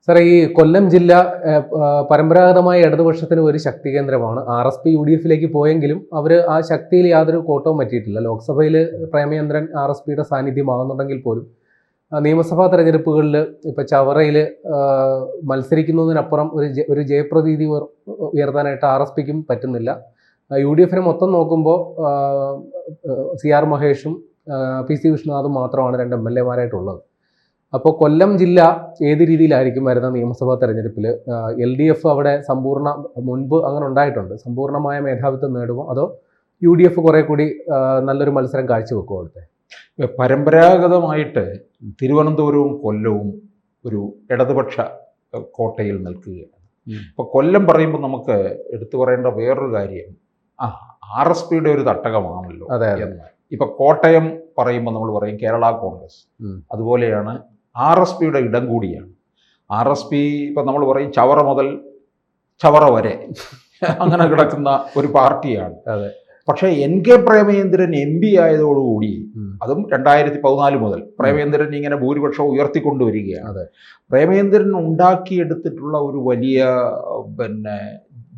സാറേ, ഈ കൊല്ലം ജില്ല പരമ്പരാഗതമായ ഇടതുപക്ഷത്തിന് ഒരു ശക്തി കേന്ദ്രമാണ്. RSP UDF പോയെങ്കിലും അവർ ആ ശക്തിയിൽ യാതൊരു കോട്ടവും പറ്റിയിട്ടില്ല. ലോക്സഭയിൽ പ്രേമചന്ദ്രൻ RSPയുടെ സാന്നിധ്യമാകുന്നുണ്ടെങ്കിൽ പോലും നിയമസഭാ തെരഞ്ഞെടുപ്പുകളിൽ ഇപ്പം ചവറയിൽ മത്സരിക്കുന്നതിനപ്പുറം ഒരു ജയപ്രതീതി ഉയർത്താനായിട്ട് RSPക്കും പറ്റുന്നില്ല. UDF മൊത്തം നോക്കുമ്പോൾ CR മഹേഷും PC വിഷ്ണുനാഥും മാത്രമാണ് 2 MLA-മാരായിട്ടുള്ളത്. അപ്പോൾ കൊല്ലം ജില്ല ഏത് രീതിയിലായിരിക്കും വരുന്ന നിയമസഭാ തെരഞ്ഞെടുപ്പിൽ? LDF അവിടെ മുൻപ് അങ്ങനെ ഉണ്ടായിട്ടുണ്ട്, സമ്പൂർണ്ണമായ മേധാവിത്വം നേടുമോ, അതോ UDF കുറെ കൂടി നല്ലൊരു മത്സരം കാഴ്ചവെക്കുമോ? അവിടുത്തെ പരമ്പരാഗതമായിട്ട് തിരുവനന്തപുരവും കൊല്ലവും ഒരു ഇടതുപക്ഷ കോട്ടയിൽ നിൽക്കുകയാണ്. ഇപ്പൊ കൊല്ലം പറയുമ്പോൾ നമുക്ക് എടുത്തു പറയേണ്ട വേറൊരു കാര്യം, RSPയുടെ ഒരു തട്ടകമാണല്ലോ എന്ന്. ഇപ്പൊ കോട്ടയം പറയുമ്പോൾ നമ്മൾ പറയും കേരള കോൺഗ്രസ്, അതുപോലെയാണ് RSPയുടെ ഇടം കൂടിയാണ്. RSP ഇപ്പം നമ്മൾ പറയും ചവറ മുതൽ ചവറ വരെ അങ്ങനെ കിടക്കുന്ന ഒരു പാർട്ടിയാണ്. പക്ഷേ NK പ്രേമചന്ദ്രൻ MP ആയതോടുകൂടി, അതും 2014 മുതൽ പ്രേമചന്ദ്രൻ ഇങ്ങനെ ഭൂരിപക്ഷം ഉയർത്തിക്കൊണ്ടുവരികയാണ്. പ്രേമചന്ദ്രൻ ഉണ്ടാക്കിയെടുത്തിട്ടുള്ള ഒരു വലിയ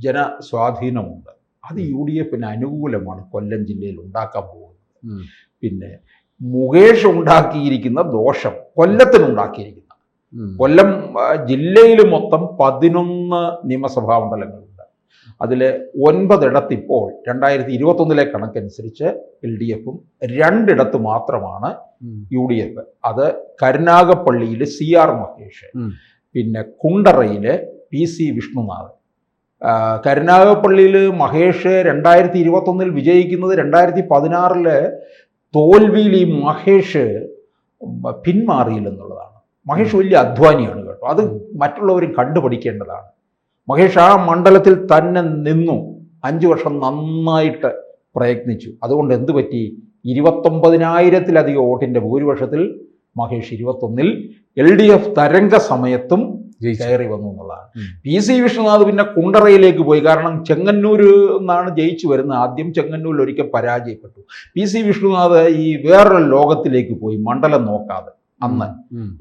ജനസ്വാധീനമുണ്ട്. അത് UDF അനുകൂലമാണ് കൊല്ലം ജില്ലയിൽ ഉണ്ടാക്കാൻ പോകുന്നത്. പിന്നെ മുകേഷ് ഉണ്ടാക്കിയിരിക്കുന്ന ദോഷം കൊല്ലത്തിനുണ്ടാക്കിയിരിക്കുന്ന, കൊല്ലം ജില്ലയിൽ മൊത്തം 11 നിയമസഭാ മണ്ഡലങ്ങളുണ്ട്. അതിൽ 9 ഇടത്ത് ഇപ്പോൾ 2021 കണക്കനുസരിച്ച് LDFും 2 ഇടത്ത് മാത്രമാണ് UDF. അത് കരുനാഗപ്പള്ളിയിൽ CR മഹേഷ്, പിന്നെ കുണ്ടറയിൽ PC വിഷ്ണുനാഥ്. കരുനാഗപ്പള്ളിയിൽ മഹേഷ് 2021 വിജയിക്കുന്നത് 2016 തോൽവിയിൽ ഈ മഹേഷ് പിന്മാറിയില്ലെന്നുള്ളതാണ്. മഹേഷ് വലിയ അധ്വാനിയാണ് കേട്ടോ, അത് മറ്റുള്ളവരും കണ്ടുപഠിക്കേണ്ടതാണ്. മഹേഷ് ആ മണ്ഡലത്തിൽ തന്നെ നിന്നു 5 വർഷം നന്നായിട്ട് പ്രയത്നിച്ചു. അതുകൊണ്ട് എന്തു പറ്റി? 29,000-ലധികം വോട്ടിൻ്റെ ഭൂരിപക്ഷത്തിൽ മഹേഷ് 21 LDF തരംഗ സമയത്തും കയറി വന്നു എന്നുള്ളതാണ്. PC വിഷ്ണുനാഥ് പിന്നെ കുണ്ടറയിലേക്ക് പോയി. കാരണം ചെങ്ങന്നൂർ നിന്നാണ് ജയിച്ചു വരുന്നത്. ആദ്യം ചെങ്ങന്നൂരിൽ ഒരിക്കൽ പരാജയപ്പെട്ടു. PC വിഷ്ണുനാഥ് ഈ വേറൊരു ലോകത്തിലേക്ക് പോയി, മണ്ഡലം നോക്കാതെ. അന്ന്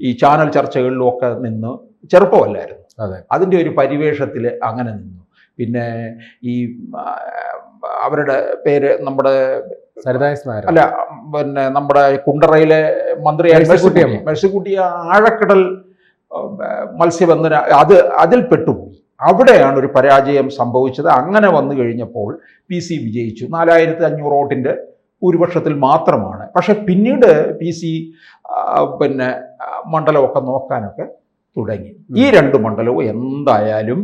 ഈ ചാനൽ ചർച്ചകളിലും ഒക്കെ നിന്ന്, ചെറുപ്പമല്ലായിരുന്നു, അതിൻ്റെ ഒരു പരിവേഷത്തിൽ അങ്ങനെ നിന്നു. പിന്നെ ഈ അവരുടെ പേര് നമ്മുടെ അല്ല, പിന്നെ നമ്മുടെ കുണ്ടറയിലെ മന്ത്രിയായ മെഴ്സിക്കുട്ടി ആഴക്കടൽ മത്സ്യബന്ധന അതിൽ പെട്ടുപോയി. അവിടെയാണ് ഒരു പരാജയം സംഭവിച്ചത്. അങ്ങനെ വന്നു കഴിഞ്ഞപ്പോൾ PC വിജയിച്ചു 4,500 വോട്ടിൻ്റെ ഭൂരിപക്ഷത്തിൽ മാത്രമാണ്. പക്ഷെ പിന്നീട് PC മണ്ഡലമൊക്കെ നോക്കാനൊക്കെ തുടങ്ങി. ഈ 2 മണ്ഡലവും എന്തായാലും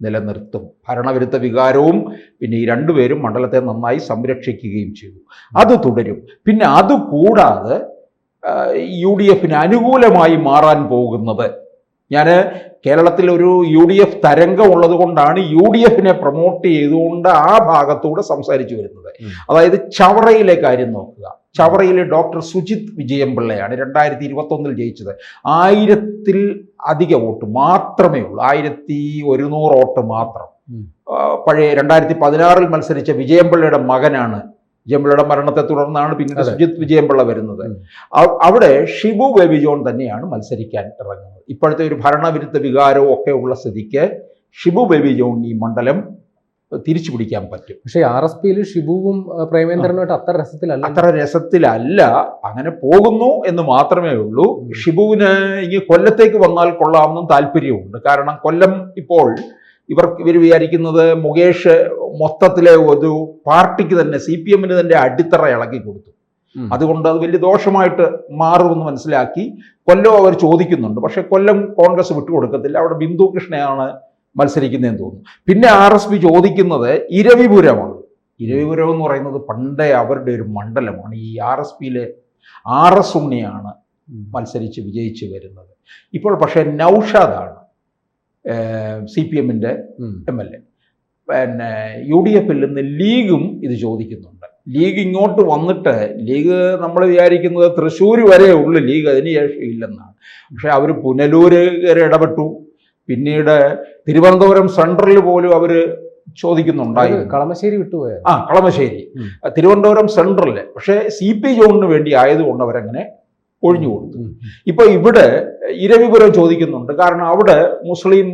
നിലനിർത്തും. ഭരണവിരുദ്ധ വികാരവും പിന്നെ ഈ 2 പേരും മണ്ഡലത്തെ നന്നായി സംരക്ഷിക്കുകയും ചെയ്തു. അത് തുടരും. പിന്നെ അതുകൂടാതെ UDF അനുകൂലമായി മാറാൻ പോകുന്നത്, ഞാൻ കേരളത്തിൽ ഒരു UDF തരംഗം ഉള്ളത് കൊണ്ടാണ് UDF പ്രൊമോട്ട് ചെയ്തുകൊണ്ട് ആ ഭാഗത്തൂടെ സംസാരിച്ചു വരുന്നത്. അതായത് ചവറയിലെ കാര്യം നോക്കുക. ചവറയിലെ ഡോക്ടർ സുജിത് വിജയംപിള്ളയാണ് 2021 ജയിച്ചത്. 1000-ൽ അധികം വോട്ട് മാത്രമേ ഉള്ളൂ, 1100 വോട്ട് മാത്രം. പഴയ 2016 മത്സരിച്ച വിജയംപിള്ളയുടെ മകനാണ്. വിജയംപിള്ളയുടെ മരണത്തെ തുടർന്നാണ് പിന്നീട് സുജിത് വിജയംപിള്ള വരുന്നത്. അവിടെ ഷിബു ബേബി ജോൺ തന്നെയാണ് മത്സരിക്കാൻ ഇറങ്ങുന്നത്. ഇപ്പോഴത്തെ ഒരു ഭരണവിരുദ്ധ വികാരവും ഒക്കെ ഉള്ള സ്ഥിതിക്ക് ഷിബു ബേബി ജോൺ ഈ മണ്ഡലം തിരിച്ചു പിടിക്കാൻ പറ്റും. പക്ഷേ RSPയിൽ ഷിബുവും പ്രേമേന്ദ്രനുമായിട്ട് അത്ര രസത്തിലല്ല. അങ്ങനെ പോകുന്നു എന്ന് മാത്രമേ ഉള്ളൂ. ഷിബുവിന് ഇനി കൊല്ലത്തേക്ക് വന്നാൽ കൊള്ളാമെന്നും താല്പര്യമുണ്ട്. കാരണം കൊല്ലം ഇപ്പോൾ ഇവർ വിചാരിക്കുന്നത് മുകേഷ് മൊത്തത്തിലെ ഒരു പാർട്ടിക്ക് തന്നെ, CPM തന്നെ അടിത്തറ ഇളക്കി കൊടുത്തു. അതുകൊണ്ട് അത് വലിയ ദോഷമായിട്ട് മാറുമെന്ന് മനസ്സിലാക്കി കൊല്ലം അവർ ചോദിക്കുന്നുണ്ട്. പക്ഷെ കൊല്ലം കോൺഗ്രസ് വിട്ടുകൊടുക്കത്തില്ല. അവിടെ ബിന്ദു കൃഷ്ണയാണ് മത്സരിക്കുന്നതെന്ന് തോന്നുന്നു. പിന്നെ RSP ചോദിക്കുന്നത് ഇരവിപുരമാണ്. ഇരവിപുരം എന്ന് പറയുന്നത് പണ്ടേ അവരുടെ ഒരു മണ്ഡലമാണ്. ഈ RSPയിലെ RS ഉണ്ണിയാണ് മത്സരിച്ച് വിജയിച്ച് വരുന്നത്. ഇപ്പോൾ പക്ഷേ നൗഷാദാണ് CPM MLA. പിന്നെ UDFിൽ നിന്ന് ലീഗും ഇത് ചോദിക്കുന്നുണ്ട്. ലീഗ് ഇങ്ങോട്ട് വന്നിട്ട്, ലീഗ് നമ്മൾ വിചാരിക്കുന്നത് തൃശ്ശൂർ വരെ ഉള്ളു ലീഗ്, അതിന് ശേഷം ഇല്ലെന്നാണ്. പക്ഷെ അവർ പുനലൂര് കയറി ഇടപെട്ടു. പിന്നീട് തിരുവനന്തപുരം സെൻട്രലിൽ പോലും അവർ ചോദിക്കുന്നുണ്ടായിരുന്നു. കളമശ്ശേരി വിട്ടുപോയ കളമശ്ശേരി, തിരുവനന്തപുരം സെൻട്രലിൽ. പക്ഷേ CP ജോണിന് വേണ്ടി ആയതുകൊണ്ട് അവരങ്ങനെ ഒഴിഞ്ഞു കൊടുത്തു. ഇപ്പൊ ഇവിടെ ഇരവിപുരം ചോദിക്കുന്നുണ്ട്. കാരണം അവിടെ മുസ്ലിം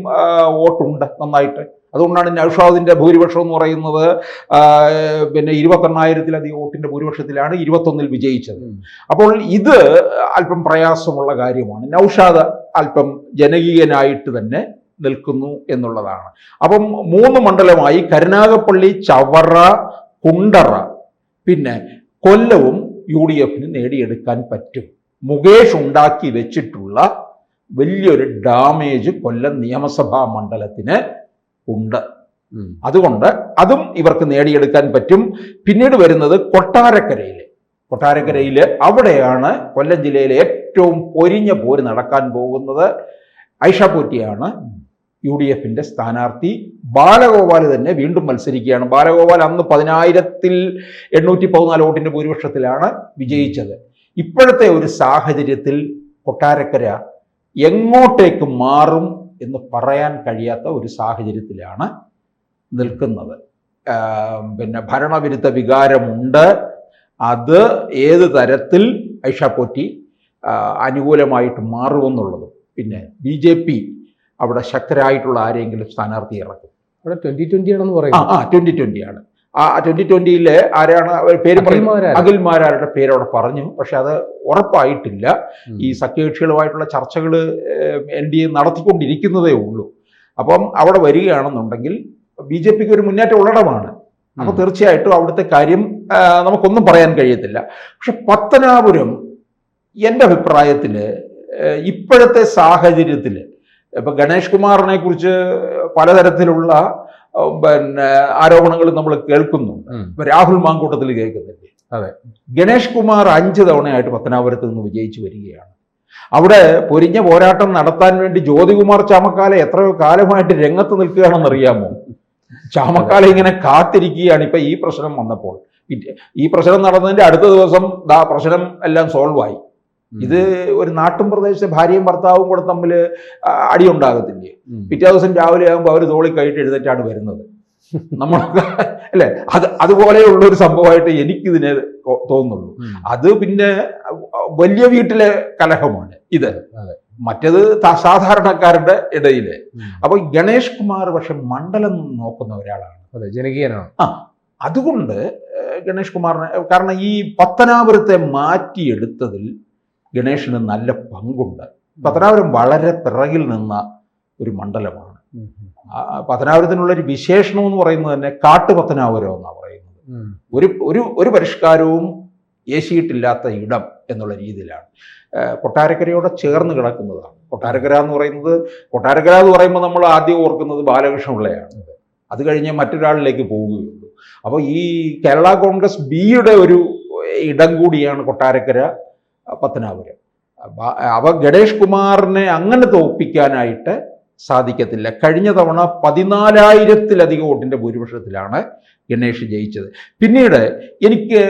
വോട്ടുണ്ട് നന്നായിട്ട്. അതുകൊണ്ടാണ് നൗഷാദിന്റെ ഭൂരിപക്ഷം എന്ന് പറയുന്നത് പിന്നെ 21,000-ലധികം വോട്ടിന്റെ ഭൂരിപക്ഷത്തിലാണ് 21-ൽ വിജയിച്ചത്. അപ്പോൾ ഇത് അല്പം പ്രയാസമുള്ള കാര്യമാണ്. നൗഷാദ് അല്പം ജനകീയനായിട്ട് തന്നെ നിൽക്കുന്നു എന്നുള്ളതാണ്. അപ്പം 3 മണ്ഡലമായി കരുനാഗപ്പള്ളി, ചവറ, കുണ്ടറ, പിന്നെ കൊല്ലവും UDFന് നേടിയെടുക്കാൻ പറ്റും. മുകേഷ് ഉണ്ടാക്കി വെച്ചിട്ടുള്ള വലിയൊരു ഡാമേജ് കൊല്ലം നിയമസഭാ മണ്ഡലത്തിന് ഉണ്ട്. അതുകൊണ്ട് അതും ഇവർക്ക് നേടിയെടുക്കാൻ പറ്റും. പിന്നീട് വരുന്നത് കൊട്ടാരക്കരയിൽ അവിടെയാണ് കൊല്ലം ജില്ലയിലെ ഏറ്റവും പൊരിഞ്ഞ പോര് നടക്കാൻ പോകുന്നത്. ഐഷ പോറ്റിയാണ് UDFന്റെ സ്ഥാനാർത്ഥി. ബാലഗോപാൽ തന്നെ വീണ്ടും മത്സരിക്കുകയാണ്. ബാലഗോപാൽ അന്ന് 10,814 വോട്ടിന്റെ ഭൂരിപക്ഷത്തിലാണ് വിജയിച്ചത്. ഇപ്പോഴത്തെ ഒരു സാഹചര്യത്തിൽ കൊട്ടാരക്കര എങ്ങോട്ടേക്ക് മാറും എന്ന് പറയാൻ കഴിയാത്ത ഒരു സാഹചര്യത്തിലാണ് നിൽക്കുന്നത്. പിന്നെ ഭരണവിരുദ്ധ വികാരമുണ്ട്. അത് ഏത് തരത്തിൽ ഐഷ പോറ്റി അനുകൂലമായിട്ട് മാറുമെന്നുള്ളതും. പിന്നെ BJP അവിടെ ശക്തരായിട്ടുള്ള ആരെങ്കിലും സ്ഥാനാർത്ഥി ഇറക്കും. അവിടെ 2020 ആണെന്ന് പറയും. 2020 ആണ്. ആ 2020 ആരാണ് പേര് അഖിൽമാരാരുടെ പേര് അവിടെ പറഞ്ഞു. പക്ഷെ അത് ഉറപ്പായിട്ടില്ല. ഈ സഖ്യകക്ഷികളുമായിട്ടുള്ള ചർച്ചകൾ NDA നടത്തിക്കൊണ്ടിരിക്കുന്നതേ ഉള്ളൂ. അപ്പം അവിടെ വരികയാണെന്നുണ്ടെങ്കിൽ BJPക്ക് ഒരു മുന്നേറ്റം ഉള്ളടമാണ്. അപ്പൊ തീർച്ചയായിട്ടും അവിടുത്തെ കാര്യം നമുക്കൊന്നും പറയാൻ കഴിയത്തില്ല. പക്ഷെ പത്തനാപുരം എൻ്റെ അഭിപ്രായത്തിൽ ഇപ്പോഴത്തെ സാഹചര്യത്തിൽ ഇപ്പൊ ഗണേഷ് കുമാറിനെ കുറിച്ച് പലതരത്തിലുള്ള പിന്നെ ആരോപണങ്ങൾ നമ്മൾ കേൾക്കുന്നുണ്ട്. ഇപ്പൊ രാഹുൽ മാങ്കൂട്ടത്തിൽ കേൾക്കുന്നില്ലേ? അതെ. ഗണേഷ് കുമാർ 5 തവണയായിട്ട് പത്തനാപുരത്ത് നിന്ന് വിജയിച്ചു വരികയാണ്. അവിടെ പൊരിഞ്ഞ പോരാട്ടം നടത്താൻ വേണ്ടി ജ്യോതികുമാർ ചാമക്കാല എത്രയോ കാലമായിട്ട് രംഗത്ത് നിൽക്കുകയാണെന്നറിയാമോ? ചാമക്കാല ഇങ്ങനെ കാത്തിരിക്കുകയാണ്. ഇപ്പൊ ഈ പ്രശ്നം വന്നപ്പോൾ, ഈ പ്രശ്നം നടന്നതിന്റെ അടുത്ത ദിവസം പ്രശ്നം എല്ലാം സോൾവ് ആയി. ഇത് ഒരു നാട്ടും പ്രദേശത്തെ ഭാര്യയും ഭർത്താവും കൂടെ തമ്മിൽ അടിയുണ്ടാകത്തില്ലേ? പിറ്റേ ദിവസം രാവിലെ ആകുമ്പോൾ അവർ തോളി കൈയിട്ട് എഴുന്നേറ്റാണ് വരുന്നത്. നമ്മളൊക്കെ അല്ലെ? അതുപോലെയുള്ള ഒരു സംഭവമായിട്ട് എനിക്കിതിനെ തോന്നുള്ളൂ. അത് പിന്നെ വലിയ വീട്ടിലെ കലഹമാണ് ഇത്. മറ്റേത് സാധാരണക്കാരുടെ ഇടയില്. അപ്പൊ ഗണേഷ് കുമാർ പക്ഷെ മണ്ഡലം നോക്കുന്ന ഒരാളാണ്. അതെ, ജനകീയനാണ്. അതുകൊണ്ട് ഗണേഷ് കുമാറിന്, കാരണം ഈ പത്തനാപുരത്തെ മാറ്റിയെടുത്തതിൽ ഗണേഷിന് നല്ല പങ്കുണ്ട്. പത്തനാപുരം വളരെ പിറകിൽ നിന്ന ഒരു മണ്ഡലമാണ്. പത്തനാപുരത്തിനുള്ളൊരു വിശേഷണം എന്ന് പറയുന്നത് തന്നെ കാട്ടുപത്തനാപുരം എന്നാണ് പറയുന്നത്. ഒരു പരിഷ്കാരവും ഏശിയിട്ടില്ലാത്ത ഇടം എന്നുള്ള രീതിയിലാണ്. കൊട്ടാരക്കരയോടെ ചേർന്ന് കിടക്കുന്നതാണ് കൊട്ടാരക്കര എന്ന് പറയുമ്പോൾ നമ്മൾ ആദ്യം ഓർക്കുന്നത് ബാലകൃഷ്ണപിള്ളയാണ്. അത് കഴിഞ്ഞ് മറ്റൊരാളിലേക്ക് പോവുകയുള്ളൂ. അപ്പോൾ ഈ കേരള കോൺഗ്രസ് ബിയുടെ ഒരു ഇടം കൂടിയാണ് കൊട്ടാരക്കര പത്തനാപുരം. അവ ഗണേഷ് കുമാറിനെ അങ്ങനെ തോൽപ്പിക്കാനായിട്ട് സാധിക്കത്തില്ല. കഴിഞ്ഞ തവണ 14,000-ലധികം വോട്ടിന്റെ ഭൂരിപക്ഷത്തിലാണ് ഗണേഷ് ജയിച്ചത്. പിന്നീട് എനിക്ക്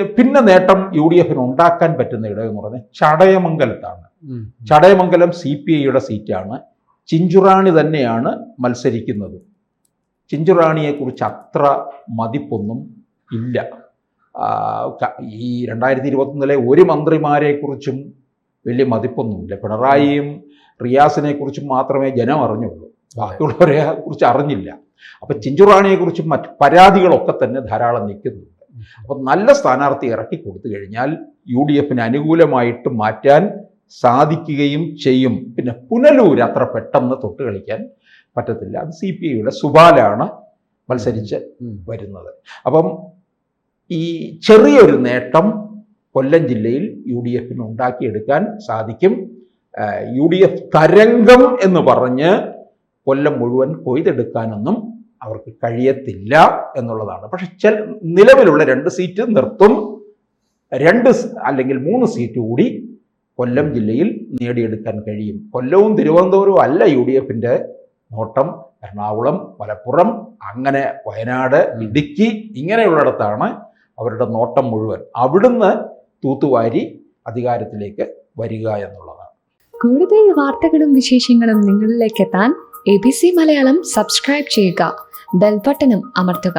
നേട്ടം UDFന് ഉണ്ടാക്കാൻ പറ്റുന്ന ഇടം എന്ന് പറഞ്ഞാൽ ചടയമംഗലത്താണ്. ചടയമംഗലം CPIയുടെ സീറ്റാണ്. ചിഞ്ചുറാണി തന്നെയാണ് മത്സരിക്കുന്നത്. ചിഞ്ചുറാണിയെക്കുറിച്ച് അത്ര മതിപ്പൊന്നും ഇല്ല. ഈ 2021 ഒരു മന്ത്രിമാരെക്കുറിച്ചും വലിയ മതിപ്പൊന്നുമില്ല. പിണറായിയും റിയാസിനെ കുറിച്ചും മാത്രമേ ജനം അറിഞ്ഞുള്ളൂ, ബാക്കിയുള്ളവരെ കുറിച്ച് അറിഞ്ഞില്ല. അപ്പം ചിഞ്ചുറാണിയെക്കുറിച്ചും മറ്റ് പരാതികളൊക്കെ തന്നെ ധാരാളം നിൽക്കുന്നുണ്ട്. അപ്പം നല്ല സ്ഥാനാർത്ഥി ഇറക്കി കൊടുത്തു കഴിഞ്ഞാൽ UDFന് അനുകൂലമായിട്ട് മാറ്റാൻ സാധിക്കുകയും ചെയ്യും. പിന്നെ പുനലൂർ അത്ര പെട്ടെന്ന് തൊട്ട് കളിക്കാൻ പറ്റത്തില്ല. അത് CPIയുടെ സുബാലാണ് മത്സരിച്ച് വരുന്നത്. അപ്പം ഈ ചെറിയൊരു നേട്ടം കൊല്ലം ജില്ലയിൽ UDFന് ഉണ്ടാക്കിയെടുക്കാൻ സാധിക്കും. UDF തരംഗം എന്ന് പറഞ്ഞ് കൊല്ലം മുഴുവൻ കൊയ്തെടുക്കാനൊന്നും അവർക്ക് കഴിയത്തില്ല എന്നുള്ളതാണ്. പക്ഷെ നിലവിലുള്ള 2 സീറ്റ് നിർത്തും. 2 അല്ലെങ്കിൽ 3 സീറ്റ് കൂടി കൊല്ലം ജില്ലയിൽ നേടിയെടുക്കാൻ കഴിയും. കൊല്ലവും തിരുവനന്തപുരവും അല്ല UDFന്റെ നോട്ടം. എറണാകുളം, മലപ്പുറം, അങ്ങനെ വയനാട്, ഇടുക്കി ഇങ്ങനെയുള്ളിടത്താണ് അവരുടെ നോട്ടം മുഴുവൻ. അവിടുന്ന് തൂത്തുവാരി അധികാരത്തിലേക്ക് വരിക എന്നുള്ളതാണ്. കൂടുതൽ വാർത്തകളും വിശേഷങ്ങളും നിങ്ങളിലേക്ക് എത്താൻ ABC മലയാളം സബ്സ്ക്രൈബ് ചെയ്യുക, ബെൽ ബട്ടണും അമർത്തുക.